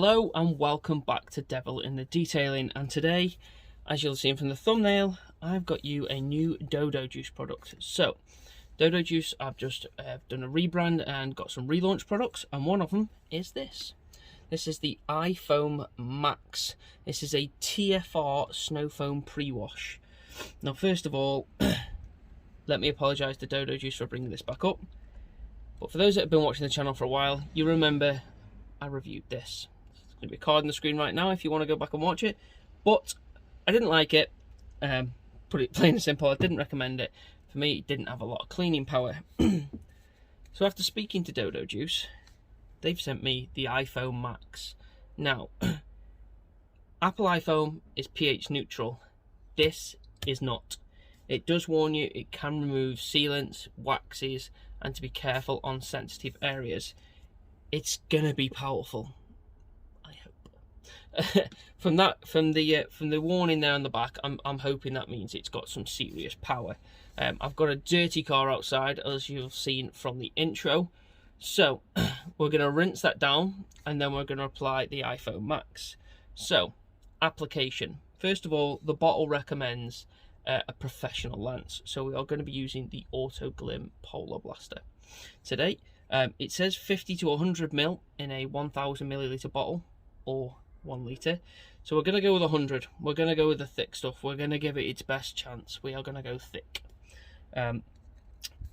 Hello and welcome back to Devil in the Detailing, and today, as you'll have seen from the thumbnail, I've got you a new Dodo Juice product. So, Dodo Juice, I've just done a rebrand and got some relaunch products, and one of them is this. This is the iFoam Max. This is a TFR snow foam pre-wash. Now, first of all, let me apologise to Dodo Juice for bringing this back up. But for those that have been watching the channel for a while, you remember I reviewed this. There's going to be a card on the screen right now if you want to go back and watch it. But I didn't like it. Put it plain and simple, I didn't recommend it. For me, it didn't have a lot of cleaning power. So after speaking to Dodo Juice, they've sent me the iFoam Max. Now, Apple iFoam is pH neutral. This is not. It does warn you it can remove sealants, waxes, and to be careful on sensitive areas. It's gonna be powerful, I hope. from the warning there on the back, I'm hoping that means it's got some serious power. I've got a dirty car outside, as you've seen from the intro, so we're gonna rinse that down and then we're gonna apply the iFoam Max. So, application. First of all, the bottle recommends a professional lance, so we are going to be using the Auto Glim Polar Blaster today. It says 50 to 100 ml in a 1000 milliliter bottle, or 1 litre. So we're going to go with 100. We're going to go with the thick stuff. We're going to give it its best chance. We are going to go thick.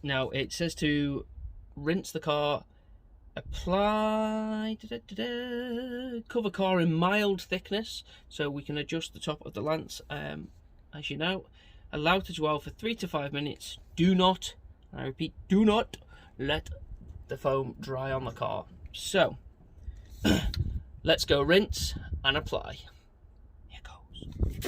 Now it says to rinse the car, apply, cover car in mild thickness, so we can adjust the top of the lance, as you know. Allow to dwell for 3 to 5 minutes. Do not, I repeat, do not let the foam dry on the car. So, let's go rinse and apply. Here goes.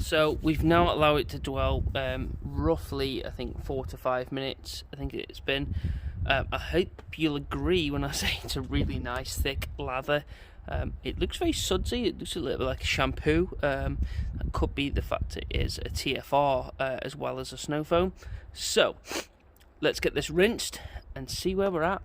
So we've now allowed it to dwell roughly, I think, 4 to 5 minutes. I think it's been. I hope you'll agree when I say it's a really nice thick lather. It looks very sudsy. It looks a little bit like a shampoo. That could be the fact it is a TFR as well as a snow foam. So let's get this rinsed and see where we're at.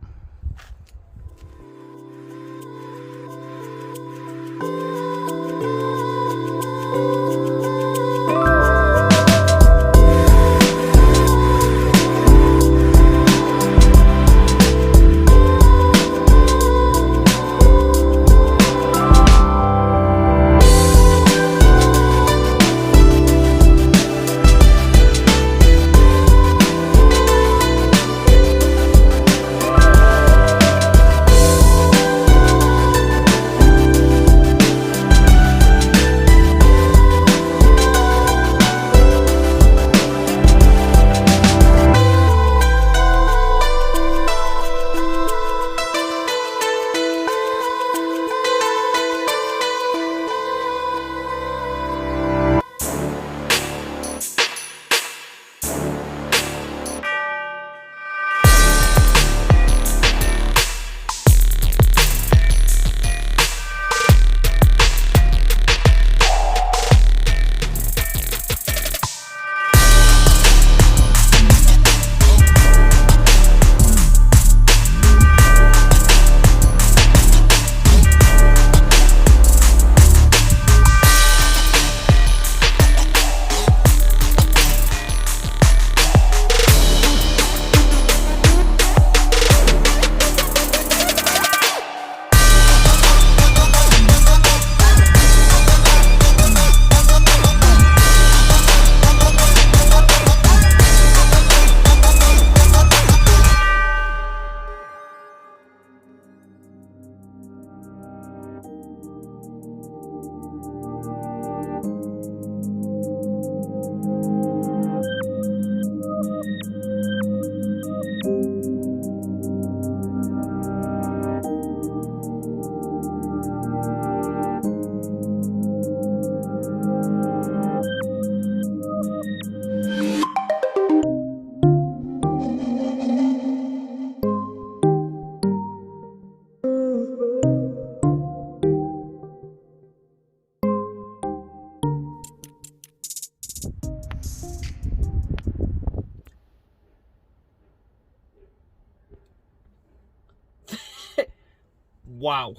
wow,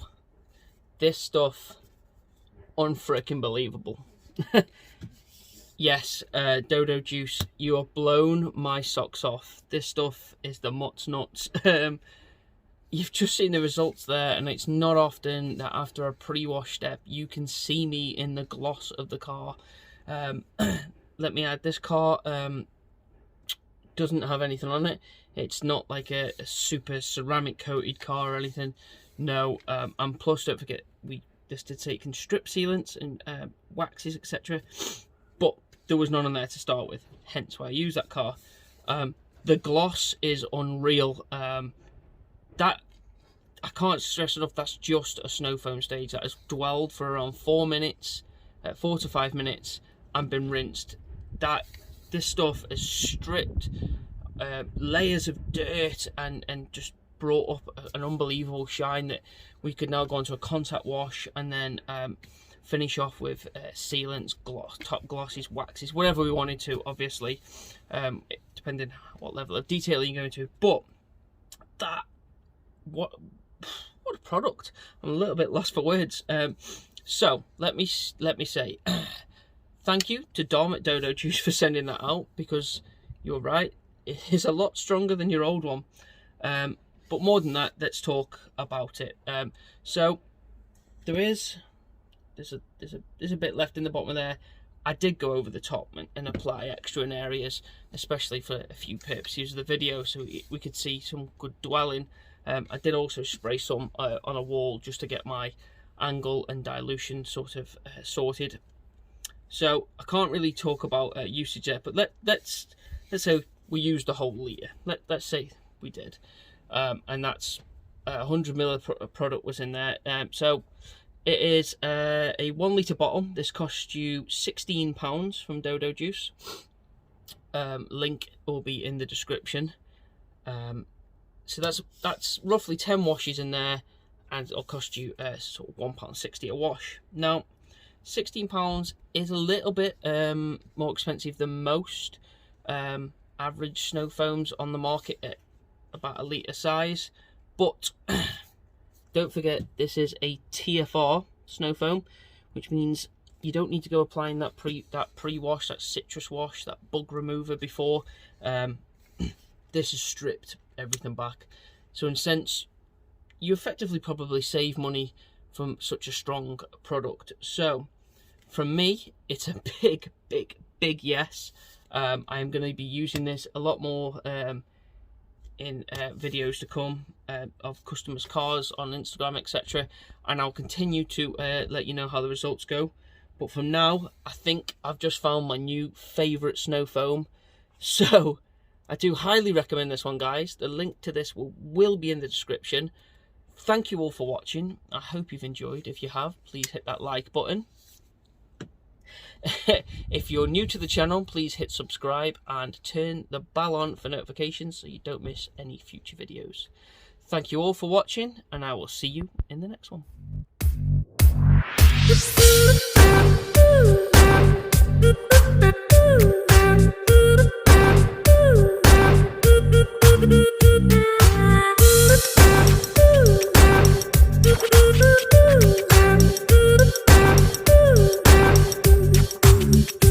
this stuff, unfrickin' believable. Yes, Dodo Juice, you have blown my socks off. This stuff is the Mott's nuts. You've just seen the results there, and it's not often that after a pre-wash step you can see me in the gloss of the car. Let me add, this car doesn't have anything on it. It's not like a super ceramic coated car or anything. No, and plus don't forget, we just did say it can strip sealants and waxes, etc. But there was none on there to start with, hence why I use that car. The gloss is unreal. That, I can't stress enough, that's just a snow foam stage that has dwelled for around 4 minutes, 4 to 5 minutes, and been rinsed. This stuff has stripped layers of dirt and just brought up an unbelievable shine that we could now go onto a contact wash and then finish off with sealants, top glosses, waxes, whatever we wanted to, obviously, depending what level of detail you're going to. But that, what a product! I'm a little bit lost for words. So let me say thank you to Dom at Dodo Juice for sending that out, because you're right, it is a lot stronger than your old one. But more than that, let's talk about it. So there's a bit left in the bottom of there. I did go over the top and apply extra in areas, especially for a few purposes of the video, so we could see some good dwelling. I did also spray some on a wall just to get my angle and dilution sort of sorted. So I can't really talk about usage there, but let's say we used the whole litre. Let's say we did, and that's 100 ml of product was in there. So it is a 1 litre bottle. This cost you £16 from Dodo Juice. Link will be in the description. So that's roughly 10 washes in there, and it'll cost you sort of £1.60 a wash. Now, £16 is a little bit more expensive than most average snow foams on the market at about a litre size, but don't forget this is a TFR snow foam, which means you don't need to go applying that pre-wash, that citrus wash, that bug remover before. This has stripped everything back, so in a sense you effectively probably save money from such a strong product. So from me, it's a big yes. I am going to be using this a lot more in videos to come of customers' cars on Instagram, etc., and I'll continue to let you know how the results go. But for now, I think I've just found my new favourite snow foam, so I do highly recommend this one, guys. The link to this will be in the description. Thank you all for watching. I hope you've enjoyed. If you have, please hit that like button. If you're new to the channel, please hit subscribe and turn the bell on for notifications so you don't miss any future videos. Thank you all for watching, and I will see you in the next one.